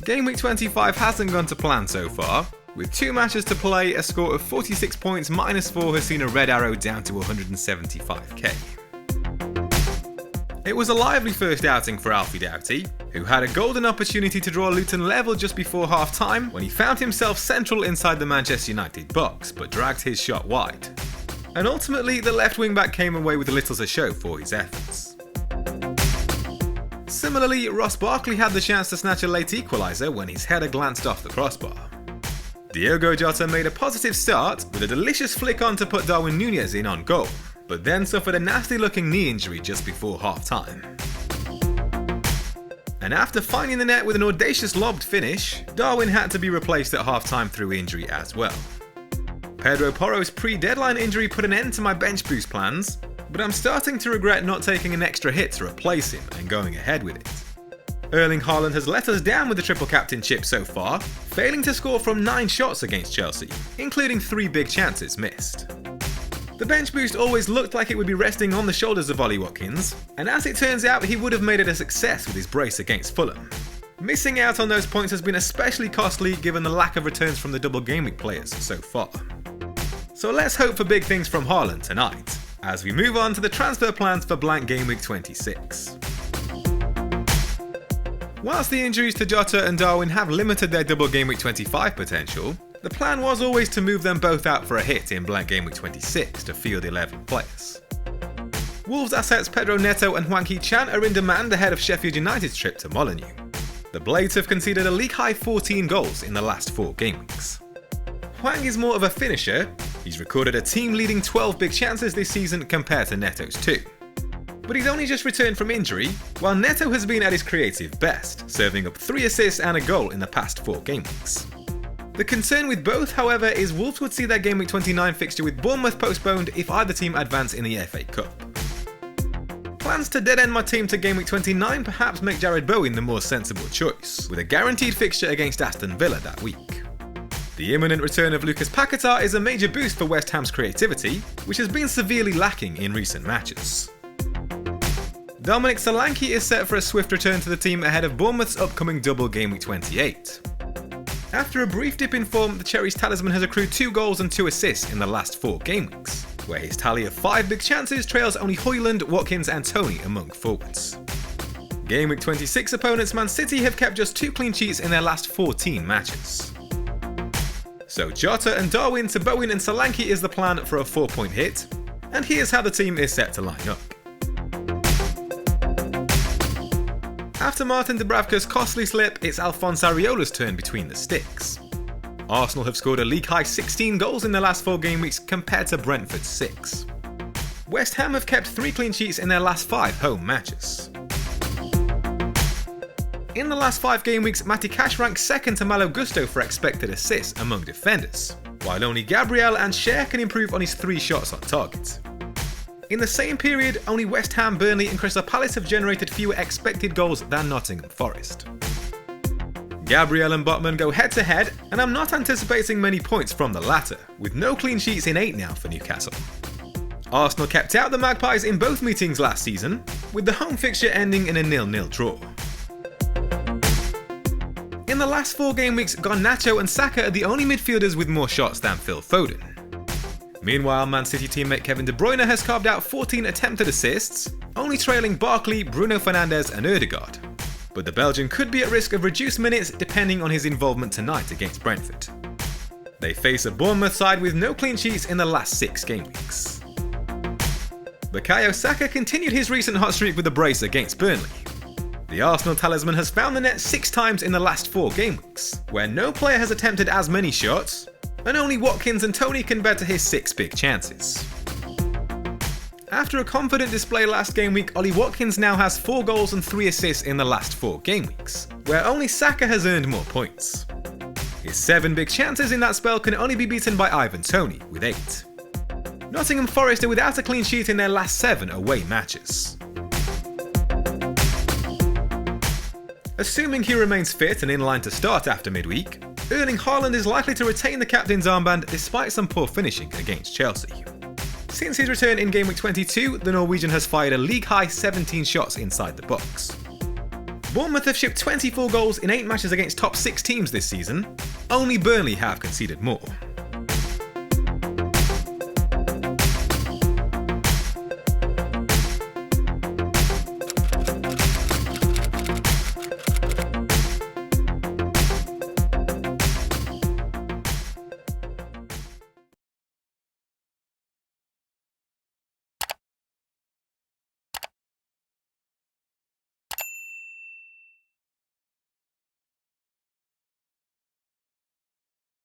Game week 25 hasn't gone to plan so far. With 2 matches to play, a score of 46 points minus 4 has seen a red arrow down to 175k. It was a lively first outing for awuwdh, who had a golden opportunity to draw Luton level just before half-time when he found himself central inside the Manchester United box, but dragged his shot wide. And ultimately, the left wing-back came away with little to show for his efforts. Similarly, Ross Barkley had the chance to snatch a late equaliser when his header glanced off the crossbar. Diogo Jota made a positive start with a delicious flick on to put Darwin Núñez in on goal, but then suffered a nasty-looking knee injury just before half-time. And after finding the net with an audacious lobbed finish, Darwin had to be replaced at half-time through injury as well. Pedro Porro's pre-deadline injury put an end to my bench boost plans, but I'm starting to regret not taking an extra hit to replace him and going ahead with it. Erling Haaland has let us down with the triple captainship so far, failing to score from 9 shots against Chelsea, including 3 big chances missed. The bench boost always looked like it would be resting on the shoulders of Ollie Watkins, and as it turns out he would have made it a success with his brace against Fulham. Missing out on those points has been especially costly given the lack of returns from the Double Gameweek players so far. So let's hope for big things from Haaland tonight, as we move on to the transfer plans for Blank Gameweek 26. Whilst the injuries to Jota and Darwin have limited their Double Gameweek 25 potential, the plan was always to move them both out for a hit in Blank Gameweek 26 to field 11 players. Wolves assets Pedro, Neto and Hwang Hee-chan are in demand ahead of Sheffield United's trip to Molineux. The Blades have conceded a league-high 14 goals in the last 4 game weeks. Hwang is more of a finisher. He's recorded a team-leading 12 big chances this season compared to Neto's 2. But he's only just returned from injury, while Neto has been at his creative best, serving up 3 assists and a goal in the past 4 game weeks. The concern with both, however, is Wolves would see their Game Week 29 fixture with Bournemouth postponed if either team advance in the FA Cup. Plans to dead-end my team to Game Week 29 perhaps make Jarrod Bowen the more sensible choice, with a guaranteed fixture against Aston Villa that week. The imminent return of Lucas Paquetá is a major boost for West Ham's creativity, which has been severely lacking in recent matches. Dominic Solanke is set for a swift return to the team ahead of Bournemouth's upcoming Double Gameweek 28. After a brief dip in form, the Cherries' talisman has accrued 2 goals and 2 assists in the last 4 game weeks, where his tally of 5 big chances trails only Højlund, Watkins and Toney among forwards. Game Week 26 opponents Man City have kept just 2 clean sheets in their last 14 matches. So Jota and Darwin to Bowen and Solanke is the plan for a 4-point hit, and here's how the team is set to line up. After Martin Dubravka's costly slip, it's Alphonse Areola's turn between the sticks. Arsenal have scored a league-high 16 goals in the last 4 game weeks compared to Brentford's 6. West Ham have kept 3 clean sheets in their last 5 home matches. In the last 5 game weeks, Matty Cash ranks second to Malo Gusto for expected assists among defenders, while only Gabriel and Cher can improve on his 3 shots on target. In the same period, only West Ham, Burnley and Crystal Palace have generated fewer expected goals than Nottingham Forest. Gabriel and Botman go head to head, and I'm not anticipating many points from the latter, with no clean sheets in 8 now for Newcastle. Arsenal kept out the Magpies in both meetings last season, with the home fixture ending in a 0-0 draw. In the last 4 game weeks, Garnacho and Saka are the only midfielders with more shots than Phil Foden. Meanwhile, Man City teammate Kevin De Bruyne has carved out 14 attempted assists, only trailing Barkley, Bruno Fernandes and Ødegaard. But the Belgian could be at risk of reduced minutes depending on his involvement tonight against Brentford. They face a Bournemouth side with no clean sheets in the last 6 game weeks. Bukayo Saka continued his recent hot streak with a brace against Burnley. The Arsenal talisman has found the net 6 times in the last 4 game weeks, where no player has attempted as many shots, and only Watkins and Toney can bet to his 6 big chances. After a confident display last game week, Ollie Watkins now has 4 goals and 3 assists in the last 4 game weeks, where only Saka has earned more points. His 7 big chances in that spell can only be beaten by Ivan Toney, with 8. Nottingham Forest are without a clean sheet in their last 7 away matches. Assuming he remains fit and in line to start after midweek, Erling Haaland is likely to retain the captain's armband despite some poor finishing against Chelsea. Since his return in Game Week 22, the Norwegian has fired a league-high 17 shots inside the box. Bournemouth have shipped 24 goals in 8 matches against top 6 teams this season. Only Burnley have conceded more.